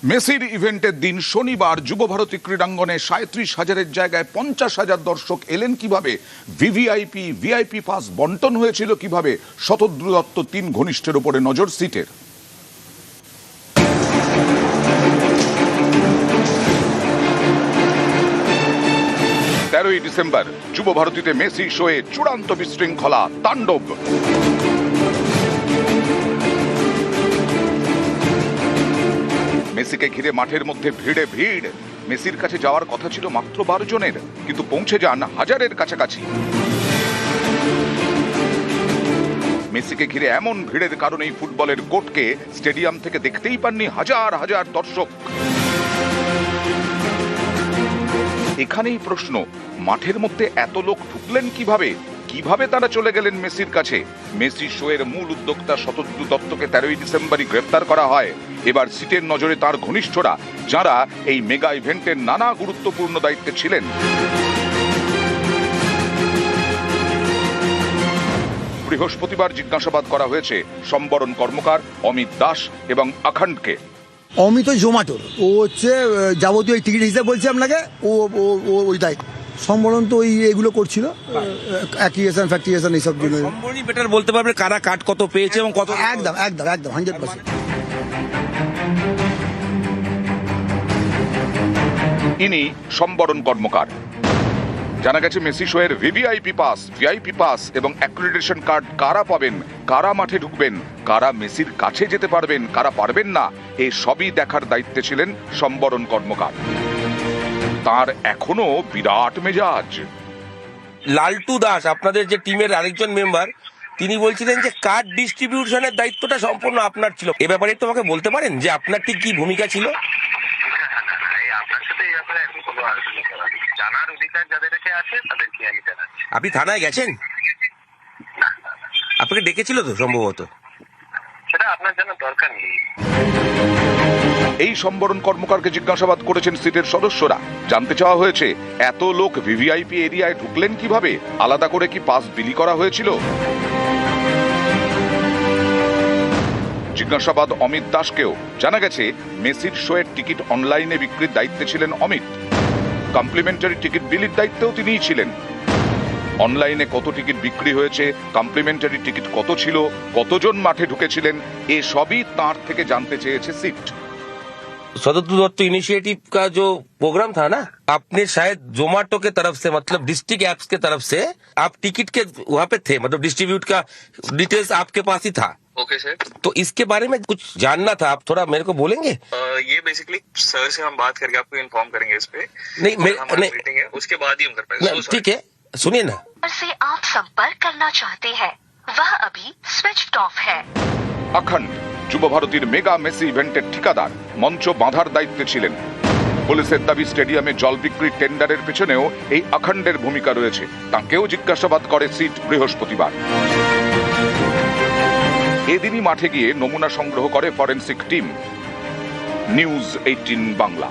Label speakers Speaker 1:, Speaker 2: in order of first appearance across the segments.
Speaker 1: মেসির ইভেন্টের দিন শনিবার যুবভারতী ক্রীড়াঙ্গনে ৩৭,০০০-এর জায়গায় ৫০,০০০ দর্শক এলেন কিভাবে? ভিআইপি পাস বন্টন হয়েছিল কিভাবে? শতদ্রু দত্ত ৩ ঘনিষ্ঠের উপরে নজর সিটের। ১৩ই ডিসেম্বর যুবভারতীতে মেসি শোয়ে চূড়ান্ত বিশৃঙ্খলা তাণ্ডব। মেসিকে ঘিরে মাঠের মধ্যে ভিড়ে ভিড়। মেসির কাছে যাওয়ার কথা ছিল মাত্র ১২ জনের, কিন্তু পৌঁছে যান হাজারের কাছাকাছি। মেসিকে ঘিরে এমন ভিড়ের কারণেই ফুটবলের কোর্টকে স্টেডিয়াম থেকে দেখতেই পাননি হাজার হাজার দর্শক। এখানেই প্রশ্ন, মাঠের মধ্যে এত লোক ঢুকলেন কিভাবে? কিভাবে তারা চলে গেলেন মেসির কাছে? মেসি শোয়ের মূল উদ্যোক্তা শতদ্রু দত্তকে ১৩ই ডিসেম্বরই গ্রেফতার করা হয়। এবার সিটের নজরে তার ঘনিষ্ঠরা, যারা এই মেগা ইভেন্টের নানা গুরুত্বপূর্ণ দায়িত্বে ছিলেন। বৃহস্পতিবার জিজ্ঞাসাবাদ করা হয়েছে সম্বরণ কর্মকার, অমিত দাস এবং আখণ্ডকে।
Speaker 2: অমিত ওই জোম্যাটোর, ও হচ্ছে যাবতীয় টিকিট হিসেবে বলছে আপনাকে, ও ওই দায়িত্ব। সম্বরণ তো ওই এগুলো করছিল, অ্যাক্টিভেশন ফ্যাক্টিভেশন এইসব জন্য।
Speaker 3: সম্বরণই বেটার বলতে পারবে কারা কাট কত পেয়েছে এবং কত।
Speaker 2: একদম 100%।
Speaker 1: ইনি সম্বরণ কর্মকার। জানা গেছে মেসি শোয়ের ভিআইপি পাস এবং অ্যাক্রিডিটেশন কার্ড কারা পাবেন, কারা মাঠে ঢুকবেন, কারা মেসির কাছে যেতে পারবেন, কারা পারবেন না, এই সবই দেখার দায়িত্বে ছিলেন সম্বরণ কর্মকার। তার এখনো বিরাট মেজাজ।
Speaker 3: লালটু দাস, আপনাদের যে টিমের আরেকজন মেম্বার, তিনি বলছিলেন যে কার্ড ডিস্ট্রিবিউশনের দায়িত্বটা সম্পূর্ণ আপনার ছিল। এ ব্যাপারে তোমাকে বলতে পারেন যে আপনার ঠিক কি ভূমিকা ছিল?
Speaker 4: জানার অধিকার যাদের আছে তাদেরকে আমি জানাচ্ছি।
Speaker 3: আপনি থানায় গেছেন? আপনাকে ডেকেছিল তো সম্ভবত?
Speaker 4: সেটা আপনার জানার দরকার নেই।
Speaker 1: এই সম্বরণ কর্মকারকে জিজ্ঞাসাবাদ করেছেন সিটের সদস্যরা। জানতে চাওয়া হয়েছে, এত লোক ভিভিআইপি এরিয়ায় ঢুকলেন কিভাবে? আলাদা করে কি পাস বিলি করা হয়েছিল? জিজ্ঞাসাবাদ অমিত দাসকেও। জানা গেছে মেসির শোয়ের টিকিট অনলাইনে বিক্রির দায়িত্বে ছিলেন অমিত। কমপ্লিমেন্টারি টিকিট বিলির দায়িত্বেও তিনিই ছিলেন। অনলাইনে কত টিকিট বিক্রি হয়েছে, কমপ্লিমেন্টারি টিকিট কত ছিল, কতজন মাঠে ঢুকেছিলেন, এ সবই তাঁর থেকে জানতে চেয়েছে সিট।
Speaker 3: शतद्रु दत्त इनिशिएटिव का जो प्रोग्राम था ना, आपने शायद जोमेटो के तरफ से, मतलब डिस्ट्रिक्ट एप्स के तरफ से आप टिकट के वहाँ पे थे, मतलब डिस्ट्रीब्यूट का डिटेल्स आपके पास ही था।
Speaker 4: Okay sir.
Speaker 3: तो इसके बारे में कुछ जानना था, आप थोड़ा मेरे को बोलेंगे?
Speaker 4: ये बेसिकली सर से हम बात करके आपको इन्फॉर्म करेंगे इस पे।
Speaker 3: नहीं,
Speaker 4: मीटिंग है, उसके बाद ही हम कर पाएंगे।
Speaker 3: ठीक है, सुनिए ना।
Speaker 5: से आप संपर्क करना चाहते हैं वह अभी स्विच ऑफ है।
Speaker 1: আখণ্ড যুবভারতীর মেগা মেসি ইভেন্টের ঠিকাদার, মঞ্চ বাঁধার দায়িত্বে ছিলেন। পুলিশের দাবি স্টেডিয়ামে জল বিক্রির টেন্ডারের পেছনেও এই আখণ্ডের ভূমিকা রয়েছে। তাঁকেও জিজ্ঞাসাবাদ করে সিট বৃহস্পতিবার। এদিনই মাঠে গিয়ে নমুনা সংগ্রহ করে forensic team. News 18 Bangla.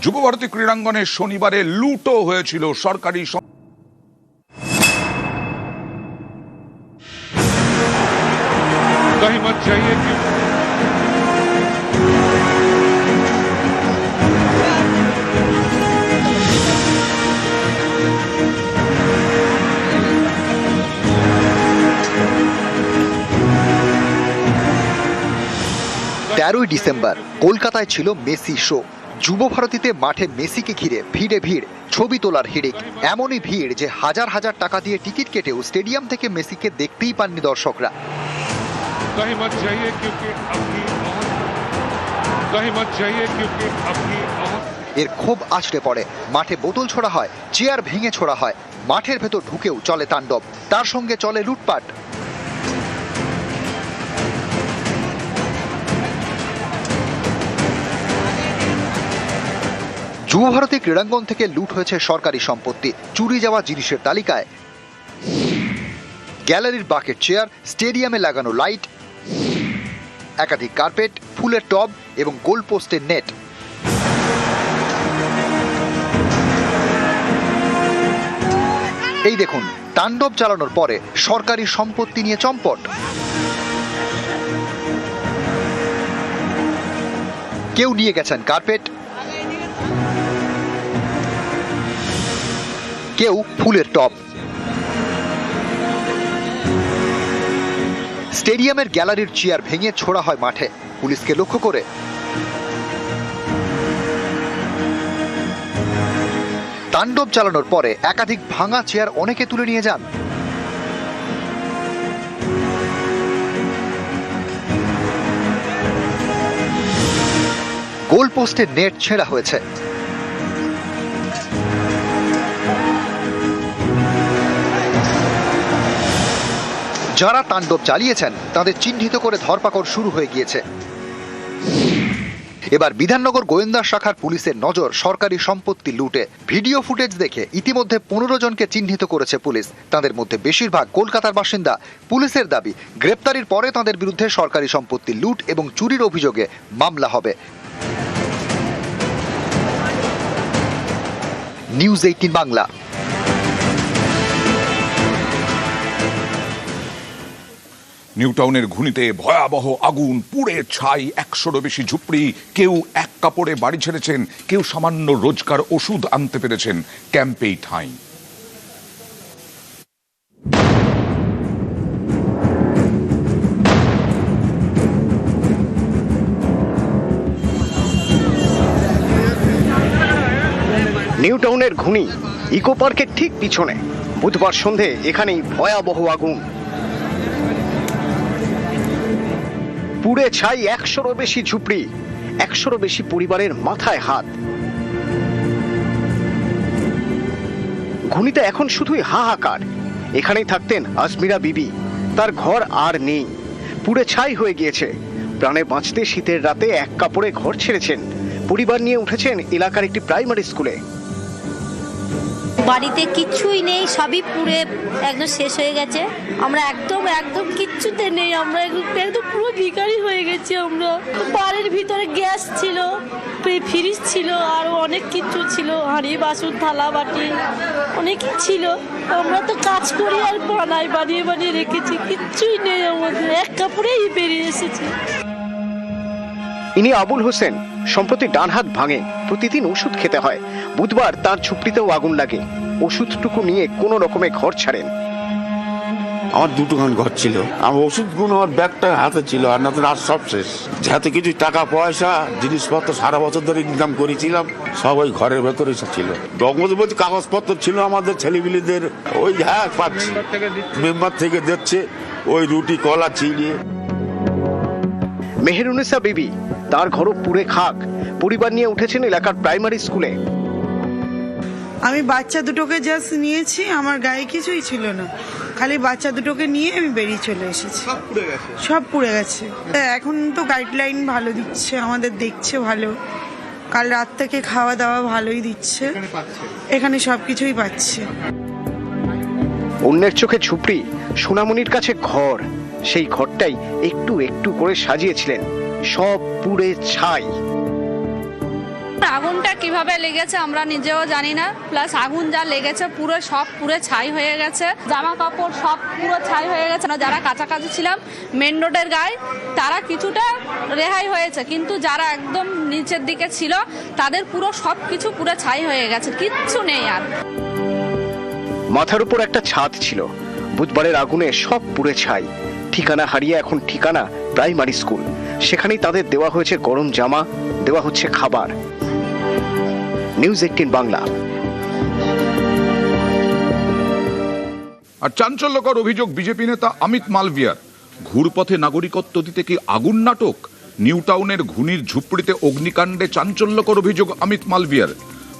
Speaker 1: Yuva Bharati ক্রীড়াঙ্গনে শনিবারে লুটও হয়েছিল সরকারি।
Speaker 6: कहीं मत जाइए क्यों?
Speaker 7: তেরোই ডিসেম্বর কলকাতায় ছিল মেসি শো। যুবভারতীতে মাঠে মেসিকে ঘিরে ভিড়ে ভিড়, ছবি তোলার হিড়িক। এমনই ভিড় যে হাজার হাজার টাকা দিয়ে টিকিট কেটেও স্টেডিয়াম থেকে মেসিকে দেখতেই পাননি দর্শকরা।
Speaker 6: कहीं मत जाइए क्योंकि अभी
Speaker 7: এর ক্ষোভ আছড়ে পড়ে, মাঠে বোতল ছোড়া হয়, চেয়ার ভেঙে ছোড়া হয়, মাঠের ভেতর ঢুকেও চলে তাণ্ডব। তার সঙ্গে চলে লুটপাট। যুবভারতী ক্রীড়াঙ্গন থেকে লুট হয়েছে সরকারি সম্পত্তি। চুরি যাওয়া জিনিসের তালিকায় গ্যালারির বাকেট চেয়ার, স্টেডিয়ামে লাগানো লাইট, একাধিক কার্পেট, ফুলের টব এবং গোল পোস্টের নেট। এই দেখুন, তাণ্ডব চালানোর পরে সরকারি সম্পত্তি নিয়ে চম্পট। কেউ নিয়ে গেছেন কার্পেট, কেউ ফুলের টব। স্টেডিয়ামের গ্যালারির চেয়ার ভেঙে ছোড়া হয় মাঠে পুলিশকে লক্ষ্য করে। তাণ্ডব চালানোর পরে একাধিক ভাঙা চেয়ার অনেকে তুলে নিয়ে যান। গোল পোস্টের নেট ছেঁড়া হয়েছে। যারা তাণ্ডব চালিয়েছেন তাদের চিহ্নিত করে ধরপাকড় শুরু হয়ে গিয়েছে। এবার বিধাননগর গোয়েন্দা শাখার পুলিশের নজর সরকারি সম্পত্তি লুটে। ভিডিও ফুটেজ দেখে ইতিমধ্যে 15 জনকে চিহ্নিত করেছে পুলিশ। তাদের মধ্যে বেশিরভাগ কলকাতার বাসিন্দা। পুলিশের দাবি, গ্রেপ্তারির পরে তাদের বিরুদ্ধে সরকারি সম্পত্তি লুট এবং চুরির অভিযোগে মামলা হবে। নিউজ 18 বাংলা।
Speaker 1: নিউটাউনের ঘুনিতে ভয়াবহ আগুন, পুড়ে ছাই 100-রও বেশি ঝুপড়ি। কেউ এক কাপড়ে বাড়ি ছেড়েছেন, কেউ সামান্য রোজকার ওষুধ আনতে পেরেছেন। ক্যাম্পেই ঠাঁই।
Speaker 8: নিউটাউনের ঘুনি ইকো পার্কের ঠিক পিছনে বুধবার সন্ধে এখানেই ভয়াবহ আগুন। পুড়ে ছাই 100-রও বেশি ঝুপড়ি, 100-রও বেশি পরিবারের মাথায় হাত। ঘুনিতে এখন শুধুই হাহাকার। এখানেই থাকতেন আজমিরা বিবি, তার ঘর আর নেই, পুড়ে ছাই হয়ে গিয়েছে। প্রাণে বাঁচতে শীতের রাতে এক কাপড়ে ঘর ছেড়েছেন, পরিবার নিয়ে উঠেছেন এলাকার একটি প্রাইমারি স্কুলে।
Speaker 9: বাড়িতে কিচ্ছুই নেই, সবই পুড়ে একদম শেষ হয়ে গেছে। আমরা একদম কিচ্ছুতে নেই, আমরা একদম পুরো ভিখারি হয়ে গেছি। আমরা বাড়ির ভিতরে গ্যাস ছিল, ফ্রিজ ছিল, আর অনেক কিছু ছিল, হাঁড়ি বাসন থালা বাটি অনেকই ছিল। আমরা তো কাজ করি আর বানিয়ে বানিয়ে রেখেছি, কিচ্ছুই নেই আমাদের, এক কাপড়েই বেরিয়ে এসেছি।
Speaker 8: ইনি আবুল হোসেন, সম্প্রতি ডান হাত ভাঙে, প্রতিদিন ওষুধ খেতে হয়। বুধবার তার ঝুপড়িতেও আগুন লাগে। ওষুধটুকু নিয়ে কোনো রকমে ঘর ছাড়েন।
Speaker 10: আমার দুটোখান ঘর ছিল, আমার ওষুধগুলো আমার ব্যাগটা হাতে ছিল, আর না তো রাত সব শেষ। যাতে কিছু টাকা পয়সা জিনিসপত্র সারা বছর ধরে ইনকাম করেছিলাম, সব ওই ঘরের ভেতরে সব ছিল। ডকুমেন্ট বলতে কাগজপত্র ছিল আমাদের ছেলেপিলেদের, ওই হ্যাঁ পাচ্ছি, মেম্বার থেকে দিচ্ছে ওই রুটি কলা চিনি।
Speaker 8: মেহেরুনিসা বিবি, তার ঘরও পুড়ে খাক। পরিবার নিয়ে উঠেছেন এলাকার প্রাইমারি স্কুলে।
Speaker 11: আমি বাচ্চা দুটোকে জাস্ট নিয়েছি, আমার গায়ে কিছুই ছিল না, খালি বাচ্চা দুটোকে নিয়ে আমি বেরিয়ে চলে এসেছি। সব পুড়ে গেছে। এখন তো গাইডলাইন ভালো দিচ্ছে, আমাদের দেখছে ভালো। কাল রাত থেকে খাওয়া দাওয়া ভালোই দিচ্ছে, এখানে সবকিছুই পাচ্ছে।
Speaker 8: অন্যের চোখে ঝুপড়ি, সোনামণির কাছে ঘর। সেই ঘরটাই একটু একটু করে সাজিয়েছিলেন, সব পুড়ে ছাই।
Speaker 9: আগুনটা কিভাবে লেগেছে আমরা নিজেও জানি না, প্লাস আগুন যা লেগেছে পুরো সব পুরো ছাই হয়ে গেছে, জামা কাপড় সব পুরো ছাই হয়ে গেছে। যারা কাছাকাছি ছিলাম মেন রোডের গায়ে, তারা কিছুটা রেহাই হয়েছে, কিন্তু যারা একদম নিচের দিকে ছিল তাদের পুরো সব কিছু পুরো ছাই হয়ে গেছে, কিচ্ছু নেই আর।
Speaker 8: মাথার উপর একটা ছাদ ছিল, বুধবারের আগুনে সব পুড়ে ছাই। ঠিকানা হারিয়ে এখন ঠিকানা প্রাইমারি স্কুল। সেখানেই তাদের দেওয়া হয়েছে গরম জামা, দেওয়া হচ্ছে খাবার। নিউজ 18 বাংলা।
Speaker 1: আর চাঞ্চল্যকর অভিযোগ বিজেপি নেতা অমিত মালভিয়ার। ঘুরপথে নাগরিকত্ব দিতে কি আগুন নাটক? নিউটাউনের ঘুনির ঝুপড়িতে অগ্নিকাণ্ডে চাঞ্চল্যকর অভিযোগ অমিত মালভিয়ার।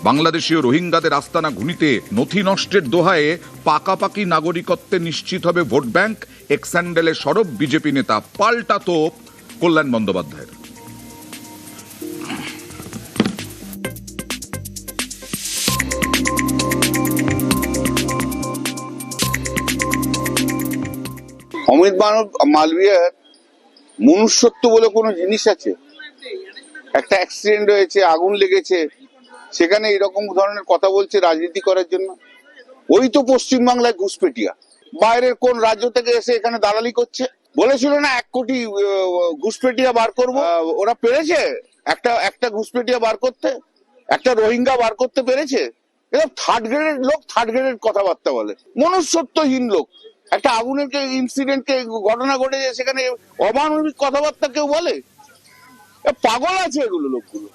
Speaker 1: বাংলাদেশীয় রোহিঙ্গাদের আস্তানা ঘুনিতে নথি নষ্টের দোহায়ে পাকাপাকি নাগরিকত্বে নিশ্চিত হবে ভোট ব্যাংক। এক স্যান্ডেলে সরব বিজেপি নেতা, পাল্টা তোপ কল্যাণ বন্দ্যোপাধ্যায়ের।
Speaker 12: অমিত মালভিয়ার মনুষ্যত্ব বলে কোনো জিনিস আছে? একটা অ্যাক্সিডেন্ট হয়েছে, আগুন লেগেছে, সেখানে এরকম ধরনের কথা বলছে রাজনীতি করার জন্য। ওই তো পশ্চিমবাংলায় ঘুষপেটিয়া, বাইরের কোন রাজ্য থেকে এসে এখানে দালালি করছে। বলেছিল না 1 কোটি ঘুষপেটিয়া বার করবো, ওরা পেরেছে? একটা ঘুষপেটিয়া বার করতে, একটা রোহিঙ্গা বার করতে পেরেছে? এরকম থার্ড গ্রেডের লোক থার্ড গ্রেডের কথাবার্তা বলে, মনুষ্যত্বহীন লোক। একটা আগুনের ইনসিডেন্টকে ঘটনা ঘটেছে সেখানে অমানবিক কথাবার্তা কেউ বলে? পাগল আছে এগুলো লোকগুলো।